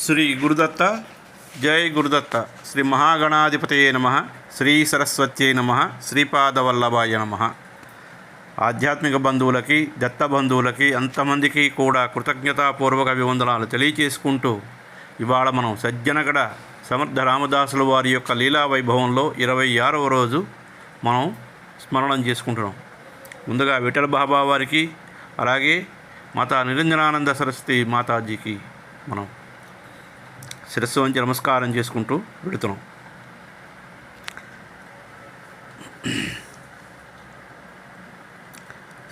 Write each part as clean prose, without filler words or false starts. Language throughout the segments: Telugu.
శ్రీ గురుదత్త. జై గురుదత్త. శ్రీ మహాగణాధిపతయే నమః. శ్రీ సరస్వత్యై నమః. శ్రీపాదవల్లభాయ నమః. ఆధ్యాత్మిక బంధువులకి, దత్త బంధువులకి, అంతమందికి కూడా కృతజ్ఞతాపూర్వక అభివందనాలు తెలియచేసుకుంటూ ఇవాళ మనం సజ్జనగడ సమర్థ రామదాసుల వారి యొక్క లీలా వైభవంలో 26వ రోజు మనం స్మరణం చేసుకుంటున్నాం. ముందుగా విఠల బాబా వారికి, అలాగే మాతా నిరంజనానంద సరస్వతి మాతాజీకి మనం శిరస్సు వంచి నమస్కారం చేసుకుంటూ వెళుతున్నాం.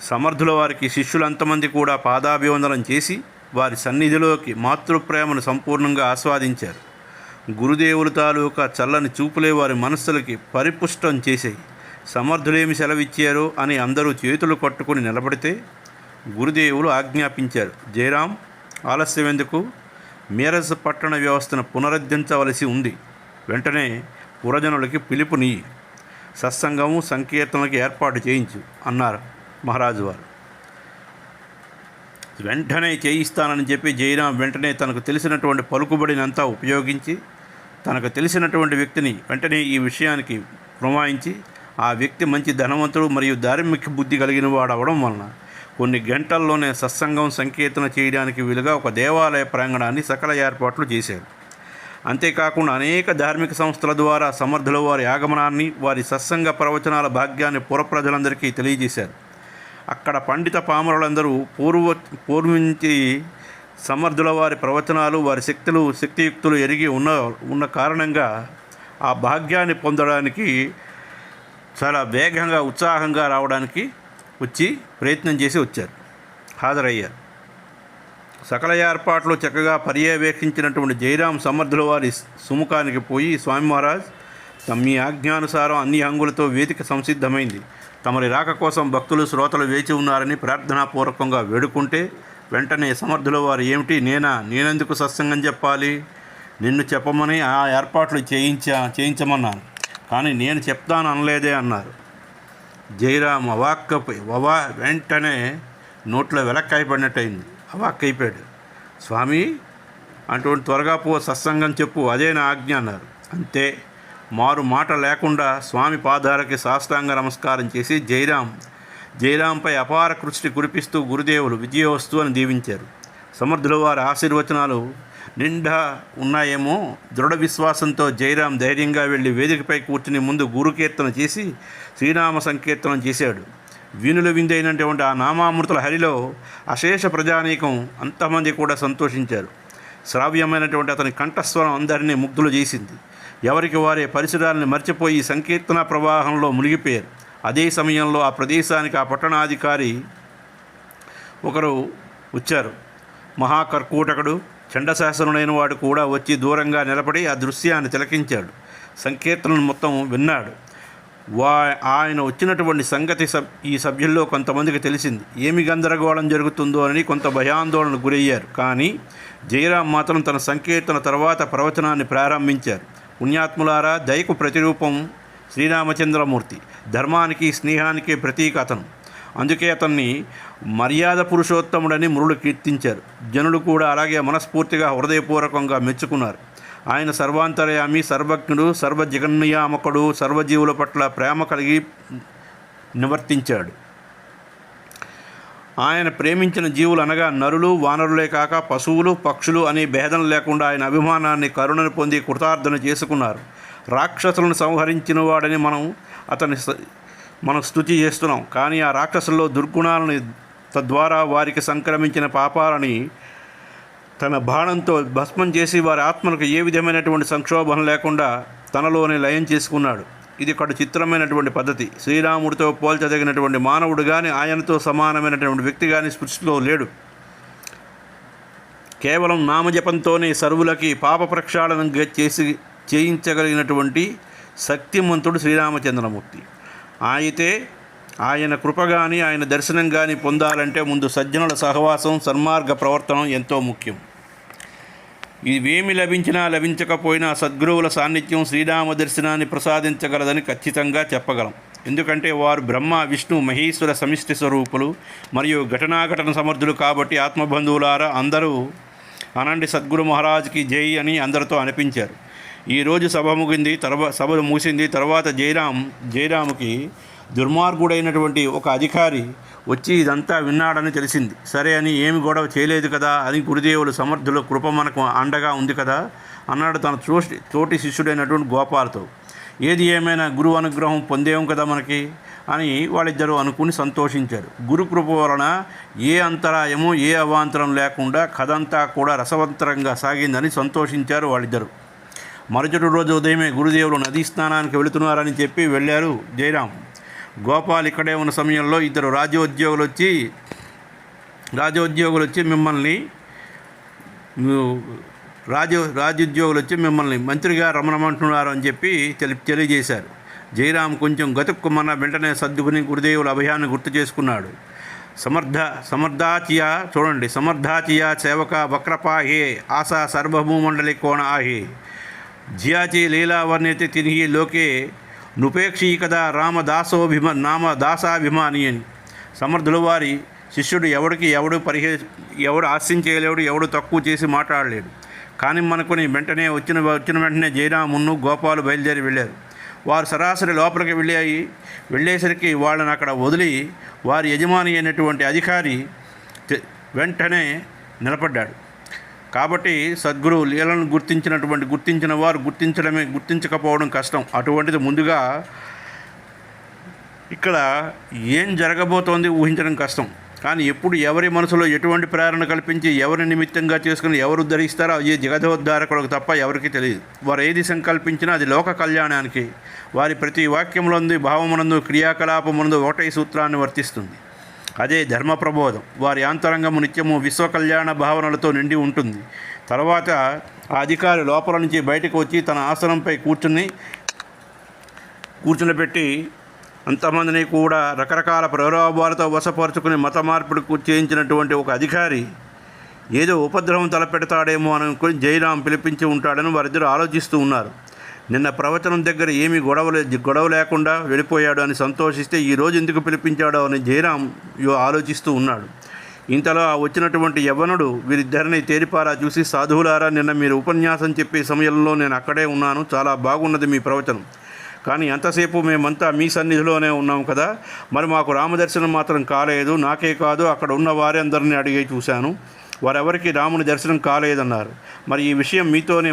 సమర్థుల వారికి శిష్యులంతమంది కూడా పాదాభివందనం చేసి వారి సన్నిధిలోకి మాతృప్రేమను సంపూర్ణంగా ఆస్వాదించారు. గురుదేవుల తాలూకా చల్లని చూపులే వారి మనస్సులకి పరిపుష్టం చేశాయి. సమర్థులేమి సెలవిచ్చారో అని అందరూ చేతులు కట్టుకుని నిలబడితే గురుదేవులు ఆజ్ఞాపించారు, జయరాం, ఆలస్యం ఎందుకు? మీరజ్ పట్టణ వ్యవస్థను పునరుద్ధరించవలసి ఉంది. వెంటనే పురజనులకి పిలుపునియ్యి, సత్సంగము, సంకీర్తనలకు ఏర్పాటు చేయించు అన్నారు మహారాజు వారు. వెంటనే చేయిస్తానని చెప్పి జయరాం వెంటనే తనకు తెలిసినటువంటి పలుకుబడినంతా ఉపయోగించి తనకు తెలిసినటువంటి వ్యక్తిని వెంటనే ఈ విషయానికి పురమాయించి ఆ వ్యక్తి మంచి ధనవంతుడు మరియు ధార్మిక బుద్ధి కలిగిన వాడు అవడం వలన కొన్ని గంటల్లోనే సత్సంగం, సంకీర్తన చేయడానికి వీలుగా ఒక దేవాలయ ప్రాంగణాన్ని సకల ఏర్పాట్లు చేశారు. అంతేకాకుండా అనేక ధార్మిక సంస్థల ద్వారా సమర్థుల వారి ఆగమనాన్ని, వారి సత్సంగ ప్రవచనాల భాగ్యాన్ని పుర ప్రజలందరికీ తెలియజేశారు. అక్కడ పండిత పామరులందరూ పూర్వించి సమర్థుల వారి ప్రవచనాలు, వారి శక్తియుక్తులు ఎరిగి ఉన్న కారణంగా ఆ భాగ్యాన్ని పొందడానికి చాలా వేగంగా, ఉత్సాహంగా రావడానికి వచ్చి ప్రయత్నం చేసి వచ్చారు, హాజరయ్యారు. సకల ఏర్పాట్లు చక్కగా పర్యవేక్షించినటువంటి జయరాం సమర్థుల వారి సుముఖానికి పోయి, స్వామి మహారాజ్, మీ ఆజ్ఞానుసారం అన్ని హంగులతో వేదిక సంసిద్ధమైంది. తమరి రాక కోసం భక్తులు, శ్రోతలు వేచి ఉన్నారని ప్రార్థనాపూర్వకంగా వేడుకుంటే వెంటనే సమర్థుల వారు, ఏమిటి నేనెందుకు సత్సంగం చెప్పాలి? నిన్ను చెప్పమని ఆ ఏర్పాట్లు చేయించమన్నాను, కానీ నేను చెప్తాను అనలేదే అన్నారు. జయరాం వెంటనే నోట్లో వెలక్కైపడినట్టయింది. అవాక్కైపోయాడు. స్వామి, అటువంటి త్వరగా సత్సంగం చెప్పు, అదే నా ఆజ్ఞ అన్నారు. అంతే, మారు మాట లేకుండా స్వామి పాదాలకి సాష్టాంగ నమస్కారం చేసి జయరాంపై అపార కృష్టి కురిపిస్తూ గురుదేవులు విజయోస్తు అని దీవించారు. సమర్థుల వారి ఆశీర్వచనాలు నిండా ఉన్నాయేమో. దృఢ విశ్వాసంతో జయరాం ధైర్యంగా వెళ్ళి వేదికపై కూర్చుని ముందు గురుకీర్తన చేసి శ్రీనామ సంకీర్తనం చేశాడు. వీణుల విందైనటువంటి ఆ నామామృతుల హరిలో అశేష ప్రజానీకం అంతమంది కూడా సంతోషించారు. శ్రావ్యమైనటువంటి అతని కంఠస్వరం అందరినీ ముగ్ధులు చేసింది. ఎవరికి వారే పరిసరాలను మర్చిపోయి సంకీర్తన ప్రవాహంలో మునిగిపోయారు. అదే సమయంలో ఆ ప్రదేశానికి ఆ పట్టణాధికారి ఒకరు వచ్చారు. మహాకర్కూటకుడు, చండశాసనుడైన వాడు కూడా వచ్చి దూరంగా నిలబడి ఆ దృశ్యాన్ని తిలకించాడు. సంకీర్తనను మొత్తం విన్నాడు. ఆయన వచ్చినటువంటి సంగతి ఈ సభ్యుల్లో కొంతమందికి తెలిసింది. ఏమి గందరగోళం జరుగుతుందో అని కొంత భయాందోళనకు గురయ్యారు. కానీ జయరాం మాత్రం తన సంకీర్తన తర్వాత ప్రవచనాన్ని ప్రారంభించారు. పుణ్యాత్ములారా, దయకు ప్రతిరూపం శ్రీరామచంద్రమూర్తి, ధర్మానికి, స్నేహానికి ప్రతీక అతను. అందుకే అతన్ని మర్యాద పురుషోత్తముడని మురులు కీర్తించారు. జనులు కూడా అలాగే మనస్ఫూర్తిగా, హృదయపూర్వకంగా మెచ్చుకున్నారు. ఆయన సర్వాంతర్యామి, సర్వజ్ఞుడు, సర్వజగన్నియామకుడు, సర్వజీవుల పట్ల ప్రేమ కలిగి నివర్తించాడు. ఆయన ప్రేమించిన జీవులు అనగా నరులు, వానరులే కాక పశువులు, పక్షులు అనే భేదం లేకుండా ఆయన అభిమానాన్ని, కరుణను పొంది కృతార్థన చేసుకున్నారు. రాక్షసులను సంహరించిన వాడని మనం స్తుతి చేస్తున్నాం. కానీ ఆ రాక్షసుల్లో దుర్గుణాలని, తద్వారా వారికి సంక్రమించిన పాపాలని తన బాణంతో భస్మం చేసి వారి ఆత్మలకు ఏ విధమైనటువంటి సంక్షోభం లేకుండా తనలోనే లయం చేసుకున్నాడు. ఇది కడు చిత్రమైనటువంటి పద్ధతి. శ్రీరాముడితో పోల్చదగినటువంటి మానవుడు కానీ, ఆయనతో సమానమైనటువంటి వ్యక్తి కానీ సృష్టిలో లేడు. కేవలం నామజపంతోనే సర్వులకి పాప ప్రక్షాళనం చేయించగలిగినటువంటి శక్తిమంతుడు శ్రీరామచంద్రమూర్తి. అయితే ఆయన కృప కానీ, ఆయన దర్శనం కానీ పొందాలంటే ముందు సజ్జనుల సహవాసం, సన్మార్గ ప్రవర్తనం ఎంతో ముఖ్యం. ఇవేమి లభించినా లభించకపోయినా సద్గురువుల సాన్నిధ్యం శ్రీరామ దర్శనాన్ని ప్రసాదించగలదని ఖచ్చితంగా చెప్పగలం. ఎందుకంటే వారు బ్రహ్మ, విష్ణు, మహేశ్వర సమిష్టి స్వరూపులు మరియు ఘటనాఘటన సమర్థులు. కాబట్టి ఆత్మబంధువులారా, అందరూ అనండి సద్గురు మహారాజ్కి జై అని అందరితో అనిపించారు. ఈరోజు సభ ముగిసింది. తర్వాత జయరాముకి దుర్మార్గుడైనటువంటి ఒక అధికారి వచ్చి ఇదంతా విన్నాడని తెలిసింది. సరే అని ఏమి గొడవ చేయలేదు కదా అని గురుదేవులు సమర్థుల కృప మనకు అండగా ఉంది కదా అన్నాడు తన తోటి శిష్యుడైనటువంటి గోపాలతో. ఏది ఏమైనా గురువు అనుగ్రహం పొందేం కదా మనకి అని వాళ్ళిద్దరూ అనుకుని సంతోషించారు. గురు కృప వలన ఏ అంతరాయము ఏ అవాంతరం లేకుండా కథంతా కూడా రసవంతరంగా సాగిందని సంతోషించారు వాళ్ళిద్దరూ. మరుసటి రోజు ఉదయమే గురుదేవులు నదీ స్నానానికి వెళుతున్నారని చెప్పి వెళ్ళారు జయరాం. గోపాల్ ఇక్కడే ఉన్న సమయంలో ఇద్దరు రాజోద్యోగులు వచ్చి మిమ్మల్ని మంత్రిగా రమ్మనమంటున్నారు అని చెప్పి తెలియజేశారు. జయరాం కొంచెం గతుక్కుమన్న వెంటనే సర్దుకుని గురుదేవుల అభయాన్ని గుర్తు చేసుకున్నాడు. సమర్థాచియా సేవక వక్రపాహే ఆశా సర్వభూమండలి కోణ ఆహే జియాచి లీలావర్ణ్యతి తిరిగి లోకే నుపేక్షీకదా నామదాసాభిమాని అని. సమర్థుల వారి శిష్యుడు ఎవడు ఆశించేయలేడు, ఎవడు తక్కువ చేసి మాట్లాడలేడు. కానీ మనకుని వచ్చిన వెంటనే జయరామును గోపాలు బయలుదేరి వెళ్ళారు. వారు సరాసరి లోపలికి వెళ్ళేసరికి వాళ్ళని అక్కడ వదిలి వారి యజమాని అయినటువంటి అధికారి నిలబడ్డాడు. కాబట్టి సద్గురు లీలను గుర్తించిన వారు గుర్తించకపోవడం కష్టం. అటువంటిది ముందుగా ఇక్కడ ఏం జరగబోతోంది ఊహించడం కష్టం. కానీ ఎప్పుడు ఎవరి మనసులో ఎటువంటి ప్రేరణ కల్పించి ఎవరి నిమిత్తంగా చేసుకుని ఎవరు ఉద్ధరిస్తారో ఏ జగదోద్ధారకులకు తప్ప ఎవరికి తెలియదు. వారు ఏది సంకల్పించినా అది లోక కళ్యాణానికి. వారి ప్రతి వాక్యములందు భావమునందు క్రియాకలాపమునందు ఒకటే సూత్రాన్ని వర్తిస్తుంది. అదే ధర్మ ప్రబోధం. వారి ఆంతరంగము నిత్యము విశ్వ కళ్యాణ భావనలతో నిండి ఉంటుంది. తర్వాత ఆ అధికారి లోపల నుంచి బయటకు వచ్చి తన ఆసనంపై కూర్చునిపెట్టి అంతమందిని కూడా రకరకాల ప్రలోభాలతో వశపరుచుకుని మత మార్పిడికి చేయించినటువంటి ఒక అధికారి ఏదో ఉపద్రవం తలపెడతాడేమో అనుకుని జయరాం పిలిపించి ఉంటాడని వారిద్దరూ ఆలోచిస్తూ ఉన్నారు. నిన్న ప్రవచనం దగ్గర ఏమీ గొడవ లేకుండా వెళ్ళిపోయాడు అని సంతోషిస్తే ఈరోజు ఎందుకు పిలిపించాడో అని జయరాం ఆలోచిస్తూ ఉన్నాడు. ఇంతలో వచ్చినటువంటి యవ్వనుడు వీరిద్దరిని తేరిపారా చూసి, సాధువులారా, నిన్న మీరు ఉపన్యాసం చెప్పే సమయంలో నేను అక్కడే ఉన్నాను. చాలా బాగున్నది మీ ప్రవచనం. కానీ ఎంతసేపు మేమంతా మీ సన్నిధిలోనే ఉన్నాం కదా, మరి మాకు రామదర్శనం మాత్రం కాలేదు. నాకే కాదు, అక్కడ ఉన్న వారందరినీ అడిగి చూశాను, వారెవరికి రాముని దర్శనం కాలేదన్నారు. మరి ఈ విషయం మీతోనే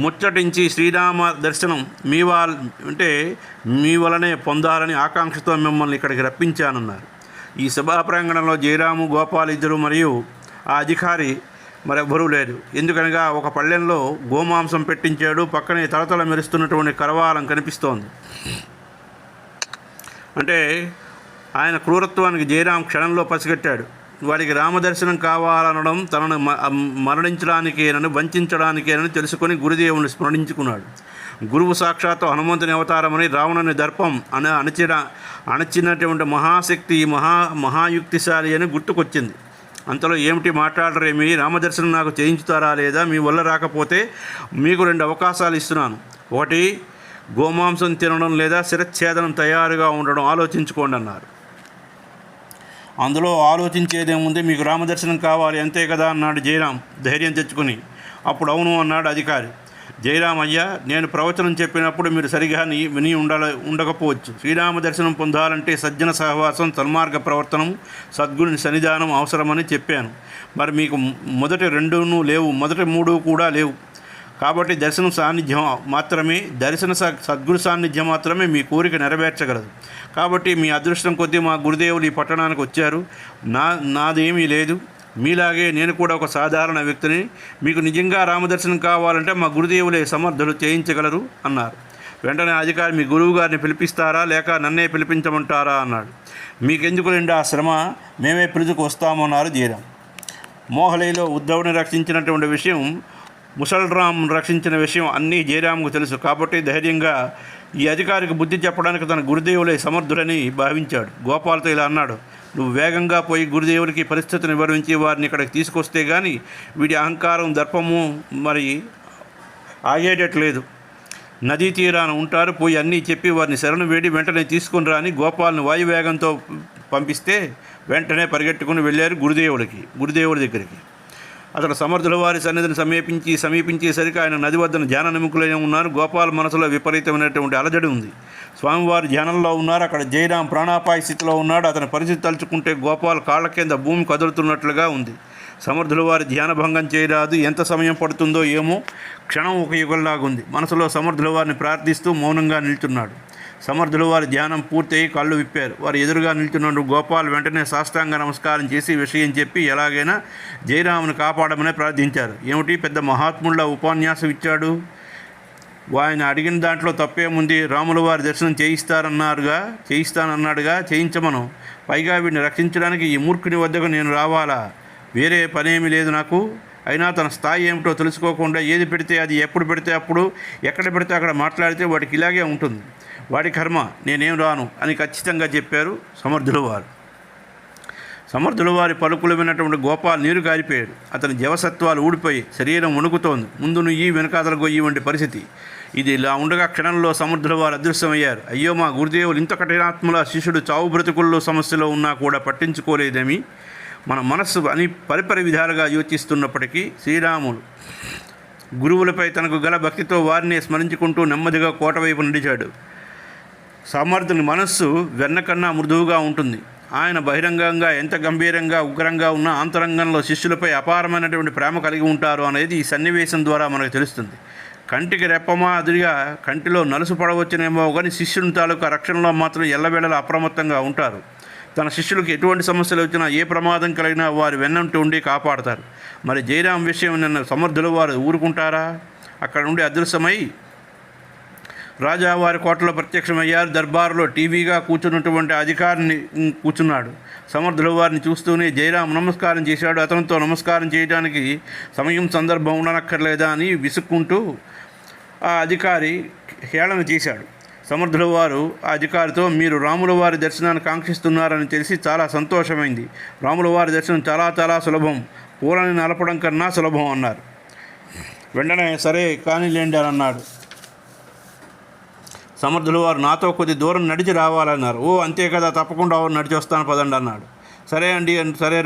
ముచ్చటించి శ్రీరామ దర్శనం మీ వలనే పొందాలని ఆకాంక్షతో మిమ్మల్ని ఇక్కడికి రప్పించానన్నారు. ఈ సభా ప్రాంగణంలో జయరాము, గోపాల్ ఇద్దరు మరియు ఆ అధికారి మరెవ్వరూ లేరు. ఎందుకనగా ఒక పళ్ళెంలో గోమాంసం పెట్టించాడు. పక్కనే తలతల మెరుస్తున్నటువంటి కరవాలం కనిపిస్తోంది. అంటే ఆయన క్రూరత్వానికి జయరాం క్షణంలో పసిగట్టాడు. వాడికి రామదర్శనం కావాలనడం తనను మరణించడానికేనని వంచడానికేనని తెలుసుకొని గురుదేవుని స్మరించుకున్నాడు. గురువు సాక్షాత్తు హనుమంతుని అవతారమని, రావణుని దర్పం అణచినటువంటి మహాశక్తి మహాయుక్తిశాలి అని గుర్తుకొచ్చింది. అంతలో ఏమిటి మాట్లాడరేమి, రామదర్శనం నాకు చేయించుతారా లేదా, మీ వల్ల రాకపోతే మీకు 2 అవకాశాలు ఇస్తున్నాను. ఒకటి, గోమాంసం తినడం, లేదా శిరచ్ఛేదనం తయారుగా ఉండడం, ఆలోచించుకోండి అన్నారు. అందులో ఆలోచించేదేముంది, మీకు రామదర్శనం కావాలి అంతే కదా అన్నాడు జయరాం ధైర్యం తెచ్చుకుని. అప్పుడు అవును అన్నాడు అధికారి. జయరాం, అయ్యా, నేను ప్రవచనం చెప్పినప్పుడు మీరు సరిగా విని ఉండకపోవచ్చు. శ్రీరామ దర్శనం పొందాలంటే సజ్జన సహవాసం, సన్మార్గ ప్రవర్తనం, సద్గురుని సన్నిధానం అవసరమని చెప్పాను. మరి మీకు మొదటి 2 లేవు, మొదటి 3 కూడా లేవు. కాబట్టి సద్గురు సాన్నిధ్యం మాత్రమే మీ కోరిక నెరవేర్చగలదు. కాబట్టి మీ అదృష్టం కొద్దీ మా గురుదేవులు ఈ పట్టణానికి వచ్చారు. నాదేమీ లేదు. మీలాగే నేను కూడా ఒక సాధారణ వ్యక్తిని. మీకు నిజంగా రామదర్శనం కావాలంటే మా గురుదేవులే సమర్థులు, చేయించగలరు అన్నారు. వెంటనే అధికారి, మీ గురువు గారిని పిలిపిస్తారా లేక నన్నే పిలిపించమంటారా అన్నాడు. మీకెందుకులేండి ఆ శ్రమ, మేమే పిలుచుకు వస్తామన్నారు జయరాం. మోహలీలో ఉద్ధవుని రక్షించినటువంటి విషయం, ముసల్రాం రక్షించిన విషయం అన్నీ జయరాంకు తెలుసు. కాబట్టి ధైర్యంగా ఈ అధికారికి బుద్ధి చెప్పడానికి తన గురుదేవులే సమర్థుడని భావించాడు. గోపాల్తో ఇలా అన్నాడు, నువ్వు వేగంగా పోయి గురుదేవులకి పరిస్థితిని వివరించి వారిని ఇక్కడికి తీసుకొస్తే కానీ వీడి అహంకారం, దర్పము మరి ఆగేటట్లేదు. నదీ తీరాన ఉంటారు, పోయి అన్నీ చెప్పి వారిని శరణు వేడి వెంటనే తీసుకుని రాని గోపాల్ని వాయువేగంతో పంపిస్తే వెంటనే పరిగెట్టుకుని వెళ్ళారు గురుదేవుడి దగ్గరికి. అతడు సమర్థుల వారి సన్నిధిని సమీపించేసరికి ఆయన నది వద్దన ధ్యాన నిముఖులై ఉన్నారు. గోపాల్ మనసులో విపరీతమైనటువంటి అలజడి ఉంది. స్వామివారి ధ్యానంలో ఉన్నారు. అక్కడ జయరాం ప్రాణాపాయ స్థితిలో ఉన్నాడు. అతని పరిస్థితి తలుచుకుంటే గోపాల్ కాళ్ళ కింద భూమి కదులుతున్నట్లుగా ఉంది. సమర్థుల వారి ధ్యాన భంగం చేయరాదు, ఎంత సమయం పడుతుందో ఏమో, క్షణం ఒక యుగంలాగుంది. మనసులో సమర్థుల వారిని ప్రార్థిస్తూ మౌనంగా నిల్చున్నాడు. సమర్థుల వారి ధ్యానం పూర్తయి కళ్ళు విప్పారు. వారు ఎదురుగా నిల్చున్నాడు. గోపాల్ వెంటనే సాష్టాంగ నమస్కారం చేసి విషయం చెప్పి ఎలాగైనా జయరామును కాపాడమని ప్రార్థించారు. ఏమిటి పెద్ద మహాత్ముళ్ళ ఉపన్యాసం ఇచ్చాడు, ఆయన అడిగిన దాంట్లో తప్పేముంది, రాముల వారి దర్శనం చేయిస్తానన్నాడుగా, చేయించమను. పైగా వీడిని రక్షించడానికి ఈ మూర్ఖుని వద్దకు నేను రావాలా? వేరే పనేమీ లేదు నాకు. అయినా తన స్థాయి ఏమిటో తెలుసుకోకుండా ఏది పెడితే అది, ఎప్పుడు పెడితే అప్పుడు, ఎక్కడ పెడితే అక్కడ మాట్లాడితే వాడికి ఇలాగే ఉంటుంది. వాడి కర్మ, నేనేం రాను అని ఖచ్చితంగా చెప్పారు సమర్థుల వారి పలుకులు విన్నటువంటి గోపాల్ నీరు గారిపోయాడు. అతని జవసత్వాలు ఊడిపోయి శరీరం వణుకుతోంది. ముందు నుయ్యి వెనకాతల గొయ్యి వంటి పరిస్థితి. ఇది ఇలా ఉండగా క్షణంలో సమర్థుల వారు అదృశ్యమయ్యారు. అయ్యో, మా గురుదేవులు ఇంత కఠినాత్మల శిష్యుడు చావు బ్రతుకుల్లో సమస్యలో ఉన్నా కూడా పట్టించుకోలేదేమి? మన మనస్సు అని పరిపరి విధాలుగా యోచిస్తున్నప్పటికీ శ్రీరాములు గురువులపై తనకు గల భక్తితో వారిని స్మరించుకుంటూ నెమ్మదిగా కోట వైపు నడిచాడు. సమర్థుని మనస్సు వెన్నకన్నా మృదువుగా ఉంటుంది. ఆయన బహిరంగంగా ఎంత గంభీరంగా ఉగ్రంగా ఉన్నా అంతరంగంలో శిష్యులపై అపారమైనటువంటి ప్రేమ కలిగి ఉంటారు అనేది ఈ సన్నివేశం ద్వారా మనకు తెలుస్తుంది. కంటికి రెప్పమా అదిగా కంటిలో నలుసు పడవచ్చునేమో కానీ శిష్యుని తాలూకా రక్షణలో మాత్రం ఎల్లవేళలా అప్రమత్తంగా ఉంటారు. తన శిష్యులకు ఎటువంటి సమస్యలు వచ్చినా, ఏ ప్రమాదం కలిగినా వారి వెన్నంటి ఉండి కాపాడతారు. మరి జయరాం విషయం నిన్న సమర్థుల వారు ఊరుకుంటారా? అక్కడ నుండి అదృశ్యమై రాజావారి కోటలో ప్రత్యక్షమయ్యారు. దర్బారులో టీవీగా కూర్చున్నటువంటి అధికారిని కూర్చున్నాడు. సమర్థుల వారిని చూస్తూనే జయరాం నమస్కారం చేశాడు. అతనితో నమస్కారం చేయడానికి సమయం సందర్భం ఉండనక్కర్లేదా అని విసుక్కుంటూ ఆ అధికారి హేళన చేశాడు. సమర్థుల వారు ఆ అధికారితో, మీరు రాముల వారి దర్శనాన్ని కాంక్షిస్తున్నారని తెలిసి చాలా సంతోషమైంది. రాముల వారి దర్శనం చాలా చాలా సులభం, పూలని నలపడం కన్నా సులభం అన్నారు. వెంటనే సరే కానీలేండి అని అన్నాడు. సమర్థుల వారు నాతో కొద్ది దూరం నడిచి రావాలన్నారు. ఓ అంతే కదా, తప్పకుండా నడిచి వస్తాను పదండి అన్నాడు. సరే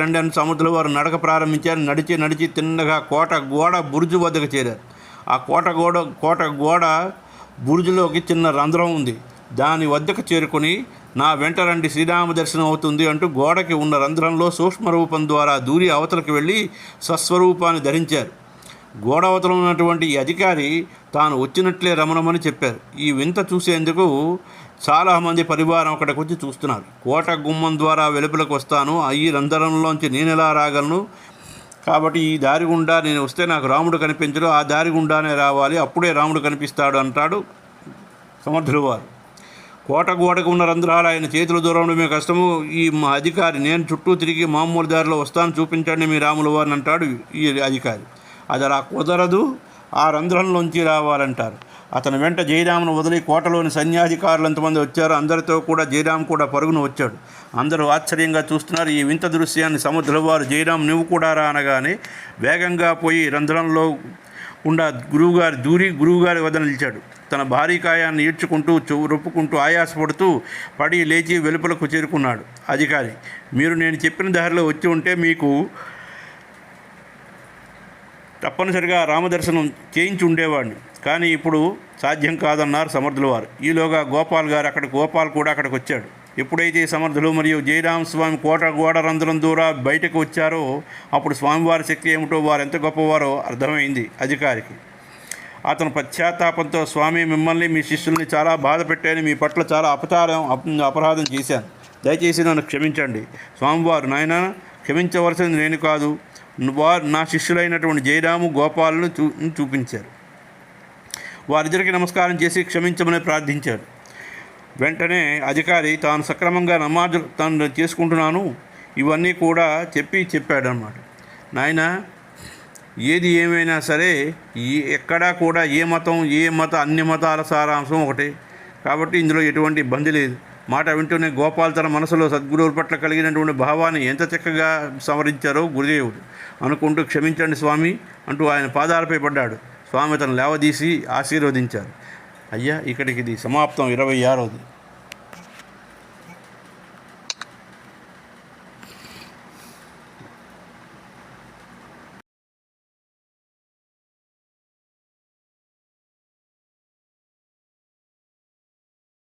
రండి అని సమర్థుల వారు నడక ప్రారంభించారు. నడిచి తిన్నగా కోట గోడ బురుజు వద్దకు చేరారు. ఆ కోట గోడ బురుజులోకి చిన్న రంధ్రం ఉంది. దాని వద్దకు చేరుకొని నా వెంట రండి, శ్రీరామ దర్శనం అవుతుంది అంటూ గోడకి ఉన్న రంధ్రంలో సూక్ష్మ రూపం ద్వారా దూరి అవతలకు వెళ్ళి స్వస్వరూపాన్ని ధరించారు. గోడ అవతల ఉన్నటువంటి ఈ అధికారి తాను వచ్చినట్లే రమణమని చెప్పారు. ఈ వింత చూసేందుకు చాలామంది పరివారం అక్కడికి వచ్చి చూస్తున్నారు. కోట గుమ్మం ద్వారా వెలుపలకు వస్తాను, ఈ రంధ్రంలోంచి నేనెలా రాగలను? కాబట్టి ఈ దారి గుండా నేను వస్తే నాకు రాముడు కనిపించడు, ఆ దారి గుండానే రావాలి, అప్పుడే రాముడు కనిపిస్తాడు అంటాడు సమర్థుల వారు. కోట గోడకు ఉన్న రంధ్రాలు ఆయన చేతుల దూరంలో కష్టము. ఈ మా అధికారి, నేను చుట్టూ తిరిగి మామూలు దారిలో వస్తాను, చూపించండి మీ రాముల వారిని అంటాడు ఈ అధికారి. అది అలా కుదరదు, ఆ రంధ్రంలోంచి రావాలంటారు. అతని వెంట జయరామును వదిలి కోటలోని సైన్యాధికారులు ఎంతమంది వచ్చారు. అందరితో కూడా జయరాం కూడా పరుగున వచ్చాడు. అందరూ ఆశ్చర్యంగా చూస్తున్నారు ఈ వింత దృశ్యాన్ని. సముద్రుల వారు, జయరాం నువ్వు కూడా రా అనగానే వేగంగా పోయి రంధ్రంలో గుండా గురువుగారి వద్ద నిలిచాడు. తన భారీ కాయాన్ని ఈడ్చుకుంటూ రొప్పుకుంటూ ఆయాసపడుతూ పడి లేచి వెలుపలకు చేరుకున్నాడు. అధికారి, మీరు నేను చెప్పిన దారిలో వచ్చి ఉంటే మీకు తప్పనిసరిగా రామదర్శనం చేయించి ఉండేవాడిని, కానీ ఇప్పుడు సాధ్యం కాదన్నారు సమర్థుల వారు. ఈలోగా గోపాల్ కూడా అక్కడికి వచ్చాడు. ఎప్పుడైతే సమర్థులు మరియు జయరామ స్వామి కోట గోడ రంధ్రం ద్వారా బయటకు వచ్చారో అప్పుడు స్వామివారి శక్తి ఏమిటో, వారు ఎంత గొప్పవారో అర్థమైంది అధికారికి. అతను పశ్చాత్తాపంతో, స్వామి మిమ్మల్ని మీ శిష్యుల్ని చాలా బాధ పెట్టాను, మీ పట్ల చాలా అపరాధం చేశాను, దయచేసి నన్ను క్షమించండి. స్వామివారు, నాయన క్షమించవలసింది నేను కాదు, వారు నా శిష్యులైనటువంటి జయరాము గోపాలను చూపించారు. వారిద్దరికి నమస్కారం చేసి క్షమించమని ప్రార్థించాడు. వెంటనే అధికారి తాను సక్రమంగా తాను చేసుకుంటున్నాను ఇవన్నీ కూడా చెప్పాడు అన్నమాట. నాయన, ఏది ఏమైనా సరే ఎక్కడా కూడా ఏ మత అన్ని మతాల సారాంశం ఒకటే, కాబట్టి ఇందులో ఎటువంటి ఇబ్బంది లేదు. మాట వింటూనే గోపాల్ తన మనసులో సద్గురువుల పట్ల కలిగినటువంటి భావాన్ని ఎంత చక్కగా సంవరించారో గురుదేవుడు అనుకుంటూ, క్షమించండి స్వామి అంటూ ఆయన పాదాలపై పడ్డాడు. స్వామి తను లేవదీసి ఆశీర్వదించారు. అయ్యా, ఇక్కడికి ఇది సమాప్తం. 26వ